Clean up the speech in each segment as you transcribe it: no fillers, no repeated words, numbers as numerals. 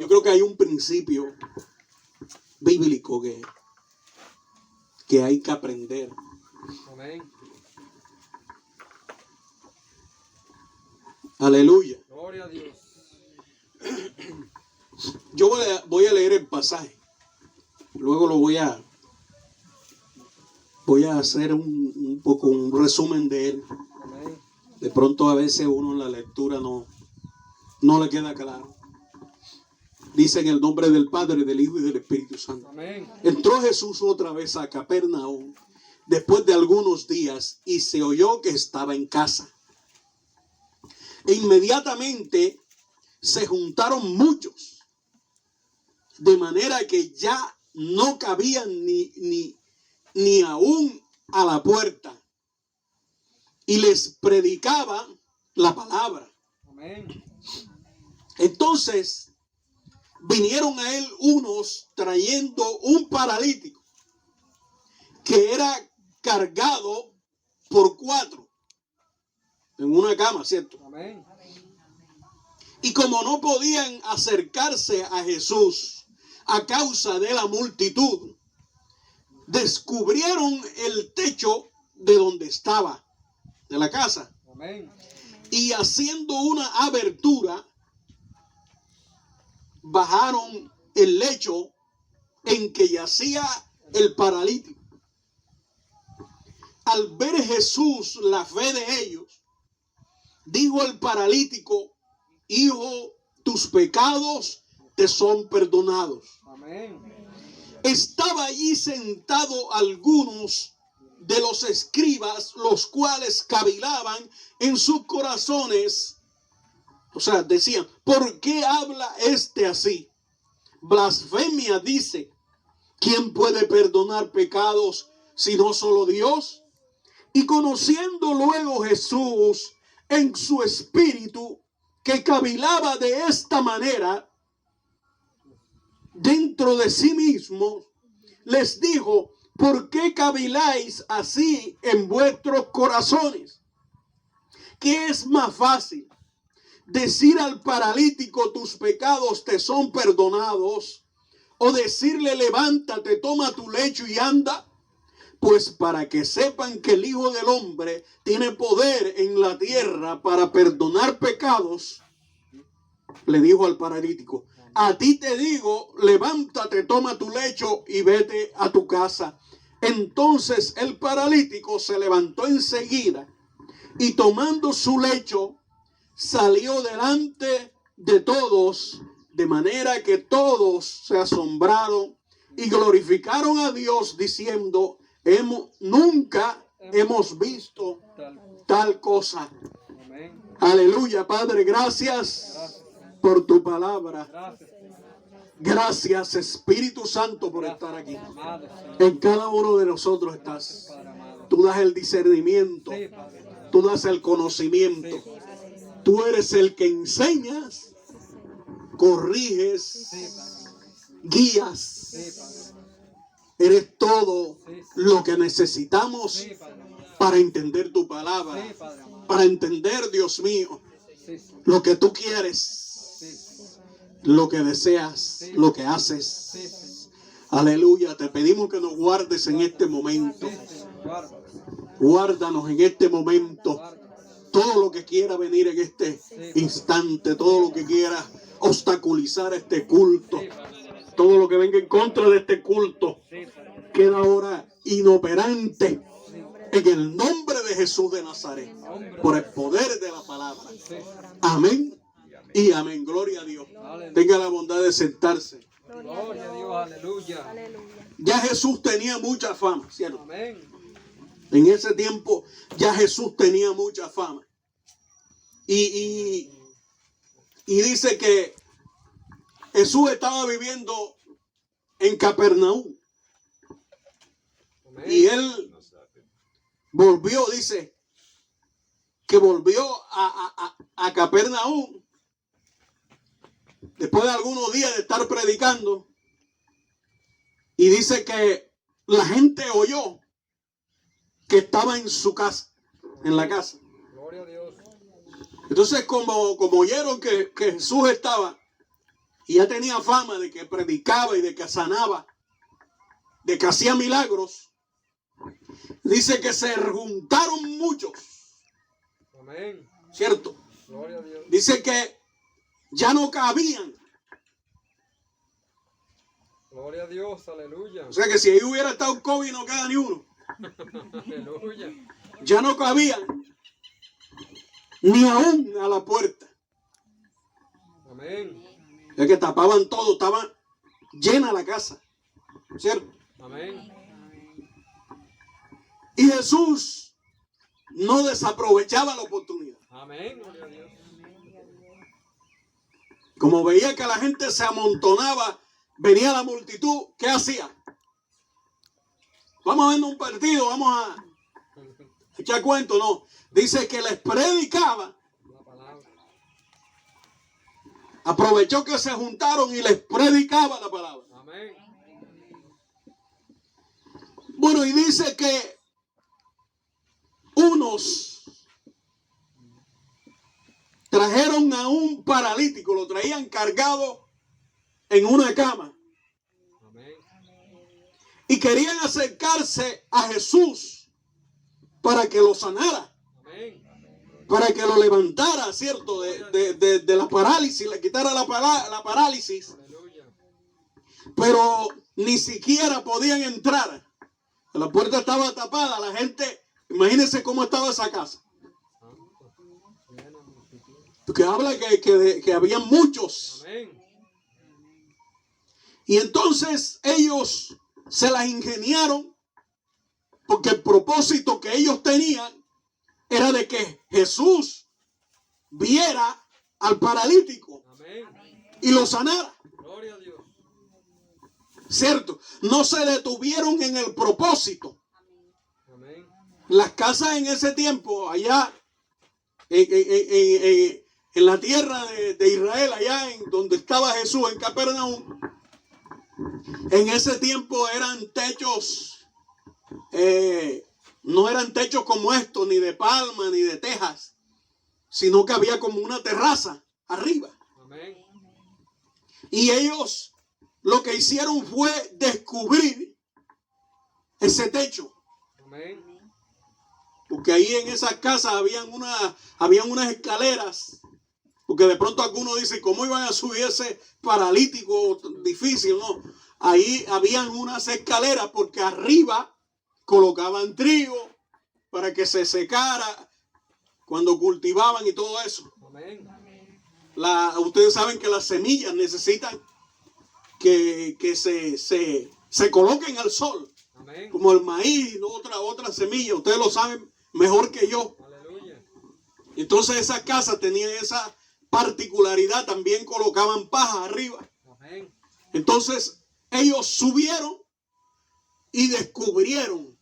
Yo creo que hay un principio bíblico que hay que aprender. Amén. Aleluya. Gloria a Dios. Yo voy a leer el pasaje. Luego lo voy a hacer un poco un resumen de él. Amén. De pronto a veces uno en la lectura no le queda claro. Dice en el nombre del Padre, del Hijo y del Espíritu Santo. Amén. Entró Jesús otra vez a Capernaum después de algunos días y se oyó que estaba en casa. E inmediatamente se juntaron muchos, de manera que ya no cabían ni aún a la puerta, y les predicaba la palabra. Amén. Entonces vinieron a él unos trayendo un paralítico que era cargado por 4 en una cama, ¿cierto? Amén. Y como no podían acercarse a Jesús a causa de la multitud, descubrieron el techo de donde estaba, de la casa. Amén. Y haciendo una abertura, bajaron el lecho en que yacía el paralítico. Al ver Jesús la fe de ellos, dijo el paralítico: hijo, tus pecados te son perdonados. Amén. Estaba allí sentado algunos de los escribas, los cuales cavilaban en sus corazones. O sea, decían: ¿por qué habla este así? Blasfemia dice. ¿Quién puede perdonar pecados sino solo Dios? Y conociendo luego Jesús en su espíritu que cavilaba de esta manera dentro de sí mismo, les dijo: ¿por qué caviláis así en vuestros corazones? ¿Qué es más fácil? ¿Decir al paralítico tus pecados te son perdonados? ¿O decirle levántate, toma tu lecho y anda? Pues para que sepan que el Hijo del Hombre tiene poder en la tierra para perdonar pecados, le dijo al paralítico: a ti te digo, levántate, toma tu lecho y vete a tu casa. Entonces el paralítico se levantó enseguida y tomando su lecho salió delante de todos, de manera que todos se asombraron y glorificaron a Dios diciendo: nunca hemos visto tal cosa. Amén. Aleluya, Padre, gracias por tu palabra. Gracias. Gracias, Espíritu Santo, por estar aquí. Amado Señor. En cada uno de nosotros estás. Padre amado. Tú das el discernimiento. Sí, Padre. Tú das el conocimiento. Sí. Tú eres el que enseñas, corriges, Sí, Padre. guías. Sí, Padre. Eres todo Sí. lo que necesitamos Sí, Padre amado. para entender tu palabra. Sí, Padre amado. Para entender, Dios mío, Sí, sí. lo que tú quieres, Sí. lo que deseas, lo que haces. Sí, sí. Aleluya, te pedimos que nos guardes en este momento. Sí, sí. Guarda. Guárdanos en este momento. Guarda. Todo lo que quiera venir en este instante, todo lo que quiera obstaculizar este culto, Sí, Padre. todo lo que venga en contra de este culto, Sí, Padre. queda ahora inoperante Sí. en el nombre de Jesús de Nazaret, por el poder de la palabra. Sí. Amén y amén. Gloria a Dios. Aleluya. Tenga la bondad de sentarse. Gloria a Dios. Aleluya. Ya Jesús tenía mucha fama, ¿cierto? Amén. En ese tiempo ya Jesús tenía mucha fama. Y dice que Jesús estaba viviendo en Capernaum. Amén. Y él volvió, dice, que volvió a Capernaum después de algunos días de estar predicando. Y dice que la gente oyó que estaba en su casa, en la casa. Gloria a Dios. Entonces, como oyeron que Jesús estaba, y ya tenía fama de que predicaba y de que sanaba, de que hacía milagros, dice que se juntaron muchos. Amén. ¿Cierto? Gloria a Dios. Dice que ya no cabían. Gloria a Dios. Aleluya. O sea que si ahí hubiera estado el COVID no queda ni uno. Aleluya. Ya no cabían ni aún a la puerta. Amén. Es que tapaban todo, estaba llena la casa. ¿Cierto? Amén. Y Jesús no desaprovechaba la oportunidad. Amén. Gloria a Dios. Como veía que la gente se amontonaba, venía la multitud, ¿qué hacía? Vamos a ver un partido, vamos a echar cuento, no. Dice que les predicaba. La palabra. Aprovechó que se juntaron y les predicaba la palabra. Amén. Bueno, y dice que unos trajeron a un paralítico, lo traían cargado en una cama Amén. y querían acercarse a Jesús para que lo sanara, Amén. para que lo levantara, ¿cierto? De la parálisis, le quitara la parálisis, Aleluya. pero ni siquiera podían entrar. La puerta estaba tapada, la gente, imagínense cómo estaba esa casa. Santo. Llena multitud. Que habla que había muchos. Amén. Y entonces ellos se las ingeniaron porque el propósito que ellos tenían era de que Jesús viera al paralítico Amén. y lo sanara. Gloria a Dios. ¿Cierto? No se detuvieron en el propósito. Amén. Las casas en ese tiempo, allá en la tierra de Israel, allá en donde estaba Jesús, en Capernaum, en ese tiempo eran techos, no eran techos como estos, ni de palma, ni de tejas, sino que había como una terraza arriba. Amén. Y ellos lo que hicieron fue descubrir ese techo. Amén. Porque ahí en esas casas habían unas escaleras. Porque de pronto algunos dicen, ¿cómo iban a subir ese paralítico difícil? No, ahí habían unas escaleras porque arriba colocaban trigo para que se secara cuando cultivaban y todo eso. Amén. Ustedes saben que las semillas necesitan que se coloquen al sol. Amén. Como el maíz, otra semilla. Ustedes lo saben mejor que yo. Aleluya. Entonces esas casas tenían esa particularidad, también colocaban paja arriba. Amén. Entonces ellos subieron y descubrieron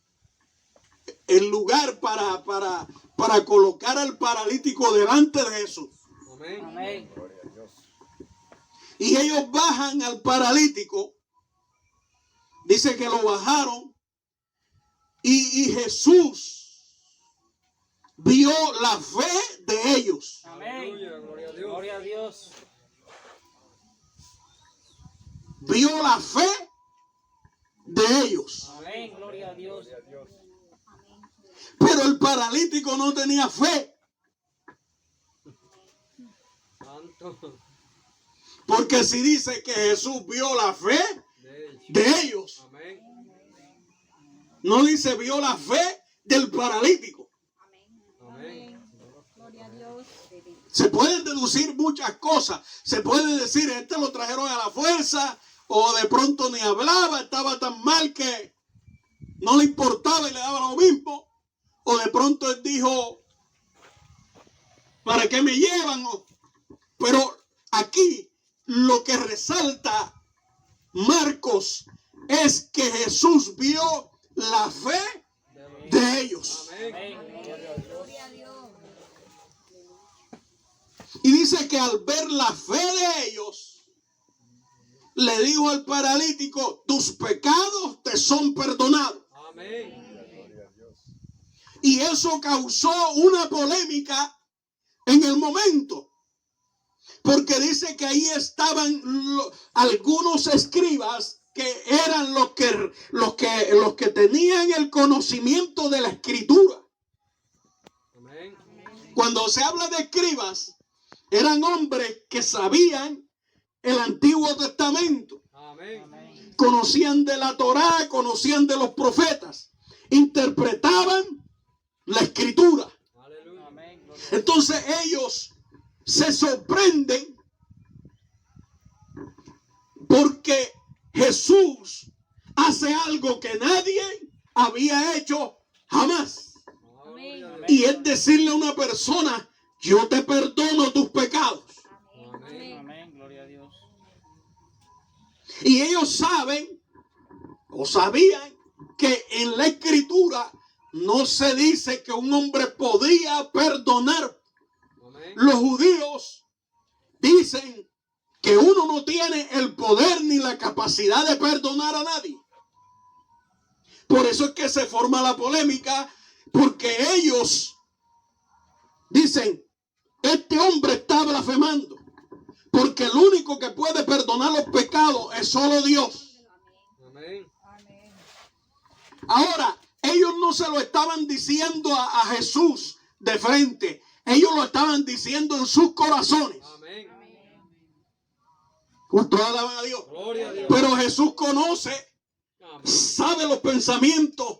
el lugar para colocar al paralítico delante de Jesús. Amén. Amén. Y ellos bajan al paralítico. Dice que lo bajaron y Jesús vio la fe de ellos. Amén. Aleluya. Gloria a Dios. Gloria a Dios. Vio la fe de ellos. Amén. Gloria a Dios. Pero el paralítico no tenía fe. Santo. Porque si dice que Jesús vio la fe De ellos. de ellos, Amén. no dice vio la fe del paralítico. Amén. Gloria a Dios. Se pueden deducir muchas cosas. Se puede decir, lo trajeron a la fuerza, o de pronto ni hablaba, estaba tan mal que no le importaba y le daba lo mismo. O de pronto él dijo, ¿para qué me llevan? Pero aquí lo que resalta Marcos es que Jesús vio la fe de ellos. Amén. Amén. Gloria a Dios. Y dice que al ver la fe de ellos, le dijo al paralítico, tus pecados te son perdonados. Amén. Y eso causó una polémica en el momento. Porque dice que ahí estaban algunos escribas que eran los que tenían el conocimiento de la escritura. Amén. Cuando se habla de escribas, eran hombres que sabían el Antiguo Testamento. Amén. Conocían de la Torá, conocían de los profetas. Interpretaban la escritura. Aleluya. Entonces ellos se sorprenden porque Jesús hace algo que nadie había hecho jamás. Amén. Y es decirle a una persona: yo te perdono tus pecados. Amén. Amén. Gloria a Dios. Y ellos saben o sabían que en la escritura no se dice que un hombre podía perdonar. Amén. Los judíos dicen que uno no tiene el poder ni la capacidad de perdonar a nadie. Por eso es que se forma la polémica, porque ellos dicen: este hombre está blasfemando, porque el único que puede perdonar los pecados es solo Dios. Amén. Ahora, ellos no se lo estaban diciendo a Jesús de frente. Ellos lo estaban diciendo en sus corazones. Amén. ¿Cuántos alaban a Dios? Gloria a Dios. Pero Jesús conoce, Amén. sabe los pensamientos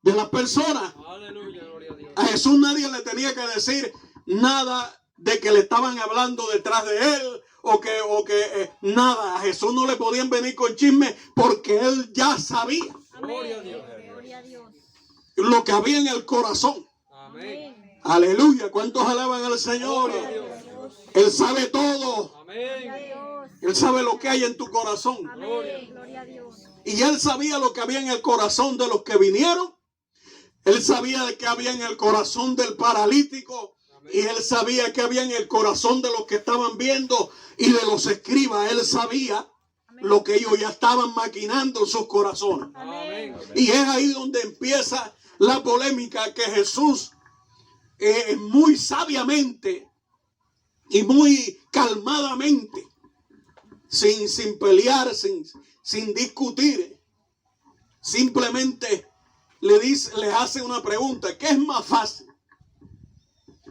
de las personas. Aleluya. Gloria a Dios. A Jesús nadie le tenía que decir nada de que le estaban hablando detrás de él o que nada. A Jesús no le podían venir con chisme porque él ya sabía Gloria a Dios. Gloria a Dios. lo que había en el corazón. Amén. Aleluya. ¿Cuántos alaban al Señor? Gloria a Dios. Él sabe todo. Amén. Dios. Él sabe lo que hay en tu corazón. Amén. Gloria a Dios. Y él sabía lo que había en el corazón de los que vinieron. Él sabía de qué había en el corazón del paralítico. Y él sabía que había en el corazón de los que estaban viendo y de los escribas. Él sabía lo que ellos ya estaban maquinando en sus corazones. Amén. Y es ahí donde empieza la polémica, que Jesús muy sabiamente y muy calmadamente, sin pelear, sin discutir, simplemente le hace una pregunta: ¿qué es más fácil?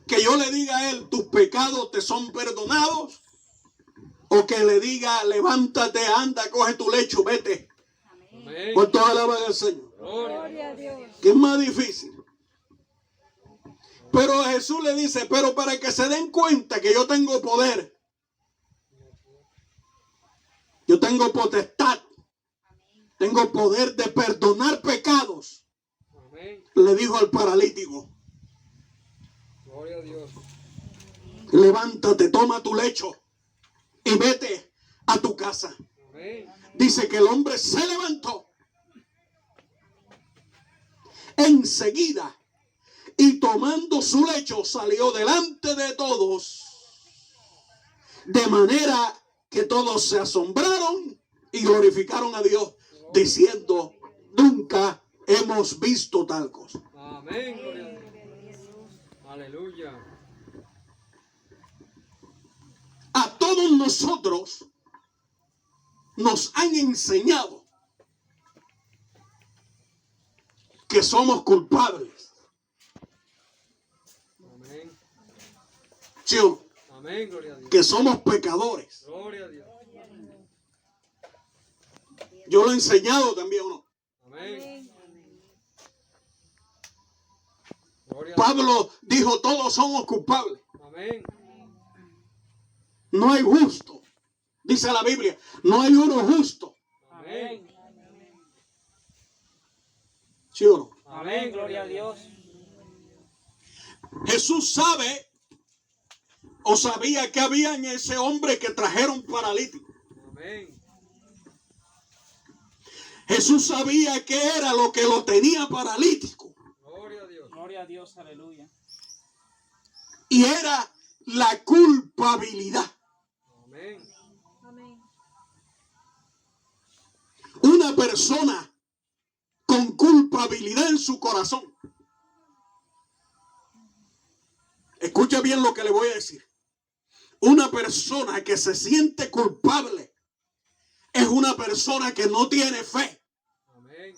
Que yo le diga a él: tus pecados te son perdonados, o que le diga: levántate, anda, coge tu lecho, vete. Amén. ¿Cuántos alaban al Señor? Gloria. a Dios. ¿Qué es más difícil? Pero Jesús le dice: pero para que se den cuenta que yo tengo poder, yo tengo potestad, tengo poder de perdonar pecados, Amén. le dijo al paralítico: Gloria a Dios. levántate, toma tu lecho y vete a tu casa. Amén. Dice que el hombre se levantó enseguida y tomando su lecho salió delante de todos, de manera que todos se asombraron y glorificaron a Dios, diciendo: nunca hemos visto tal cosa. Amén. Gloria a Dios. Aleluya. A todos nosotros nos han enseñado que somos culpables. Amén. ¿Sí o no? Amén. Gloria a Dios. Que somos pecadores. Gloria a Dios. Yo lo he enseñado también, ¿o no? Amén. Gloria a Dios. Pablo dijo: todos somos culpables. Amén. No hay justo. Dice la Biblia: no hay uno justo. Amén. ¿Sí o no? Amén. Gloria a Dios. Jesús sabe o sabía que había en ese hombre que trajeron paralítico. Amén. Jesús sabía que era lo que lo tenía paralítico. Gloria a Dios. Gloria a Dios. Aleluya. Y era la culpabilidad. Amén. Amén. Una persona con culpabilidad en su corazón. Escucha bien lo que le voy a decir. Una persona que se siente culpable es una persona que no tiene fe. Amén.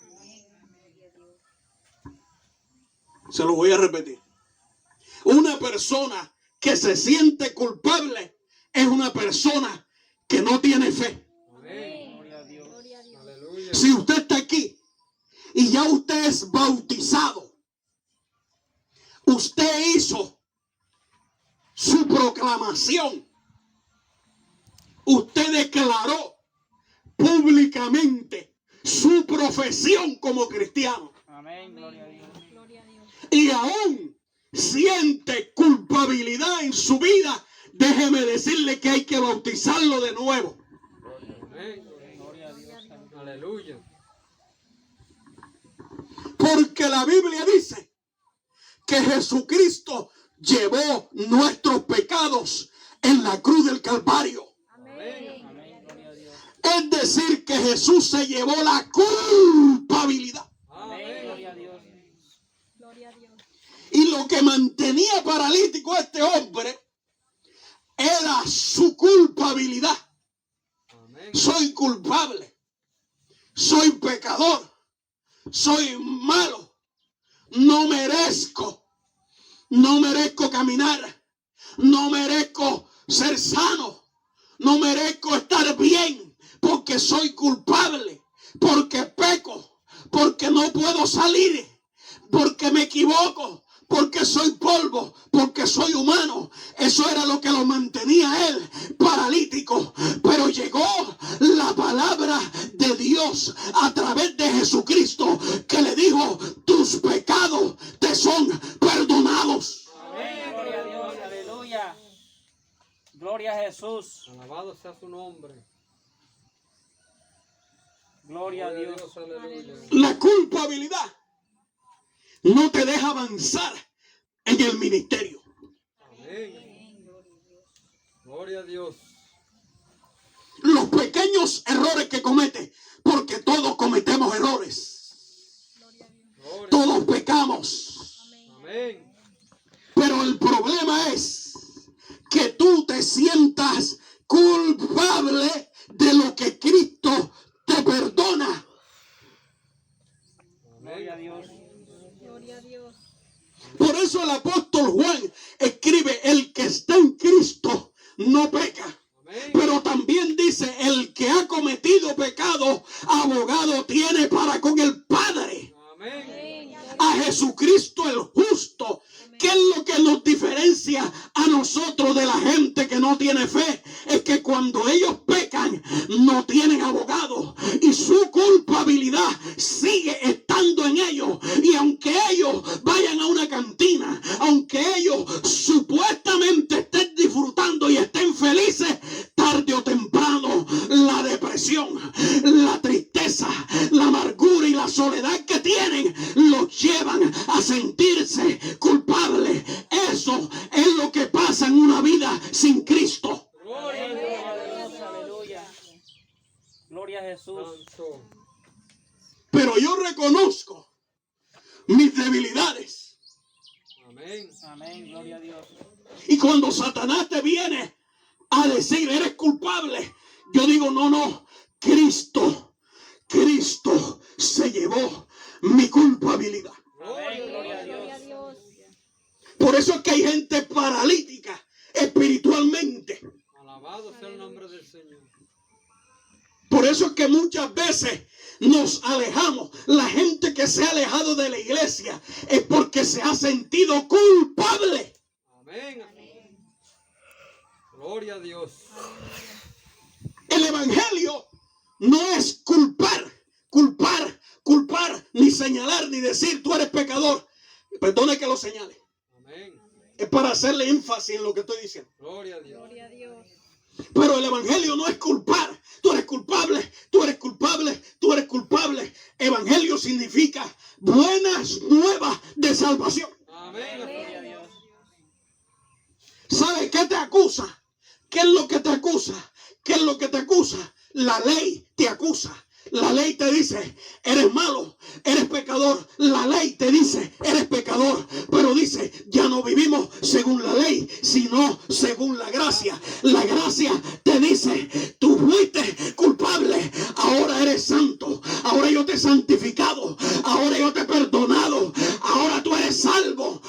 Se lo voy a repetir. Una persona que se siente culpable es una persona que no tiene fe. Amén. Gloria a Dios. Gloria a Dios. Aleluya. Si usted está aquí y ya usted es bautizado, usted hizo su proclamación, usted declaró públicamente su profesión como cristiano Amén. Gloria a Dios. Gloria a Dios. y aún siente culpabilidad en su vida, déjeme decirle que hay que bautizarlo de nuevo. Amén. Gloria a Dios. Aleluya. Porque la Biblia dice que Jesucristo llevó nuestros pecados en la cruz del Calvario. Amén. Amén. Gloria a Dios. Es decir, que Jesús se llevó la culpabilidad. Amén. Amén. Gloria a Dios. Gloria a Dios. Y lo que mantenía paralítico a este hombre era su culpabilidad. Amén. Soy culpable. Soy pecador. Soy malo. No merezco. No merezco caminar. No merezco ser sano. No merezco estar bien porque soy culpable. Porque peco. Porque no puedo salir. Porque me equivoco. Porque soy polvo, porque soy humano. Eso era lo que lo mantenía a él paralítico. Pero llegó la palabra de Dios a través de Jesucristo, que le dijo: tus pecados te son perdonados. Amén. Gloria a Dios. Aleluya. Gloria a Jesús. Alabado sea su nombre. Gloria a Dios. Aleluya. La culpabilidad no te deja avanzar en el ministerio. Amén. Gloria a Dios. Los pequeños errores que comete, porque todos cometemos errores. Gloria. Todos pecamos. Amén. Pero el problema es que tú te sientas culpable de lo que Cristo te perdona. Gloria a Dios. Gloria a Dios. Por eso el apóstol Juan escribe: el que está en Cristo no peca. Amén. Pero también dice: el que ha cometido pecado, abogado tiene para con el Padre, Amén. a Jesucristo el justo. ¿Qué es lo que nos diferencia a nosotros de la gente que no tiene fe? Es que cuando ellos pecan, no tienen abogado y su culpabilidad sigue estando en ellos. Y aunque ellos vayan a una cantina, aunque ellos supuestamente estén disfrutando y estén felices, tarde o temprano la depresión, la tristeza, la amargura y la soledad que tienen los llevan a sentirse culpables. Eso es lo que pasa en una vida sin Cristo. Gloria a Dios. Aleluya. Gloria a Jesús. Santo. Pero yo reconozco mis debilidades. Amén. Amén. Gloria a Dios. Y cuando Satanás te viene a decir: eres culpable, yo digo: no, Cristo se llevó mi culpabilidad. Amén. Gloria a Gloria a Dios. Dios. Por eso es que hay gente paralítica espiritualmente. Alabado sea el nombre del Señor. Por eso es que muchas veces nos alejamos. La gente que se ha alejado de la iglesia es porque se ha sentido culpable. Amén. Gloria a Dios. El evangelio no es culpar, ni señalar, ni decir: tú eres pecador. Perdone que lo señale. Amén. Es para hacerle énfasis en lo que estoy diciendo. Gloria a Dios. Gloria a Dios. Pero el evangelio no es culpar. Tú eres culpable, tú eres culpable, tú eres culpable. Evangelio significa buenas nuevas de salvación. Amén. Gloria a Dios. ¿Sabe qué te acusa? ¿Qué es lo que te acusa? ¿Qué es lo que te acusa? La ley te acusa. La ley te dice, eres malo, eres pecador. La ley te dice, eres pecador. Pero dice, ya no vivimos según la ley, sino según la gracia. La gracia te dice, tú fuiste culpable, ahora eres santo. Ahora yo te he santificado, ahora yo te he perdonado, ahora tú eres salvo.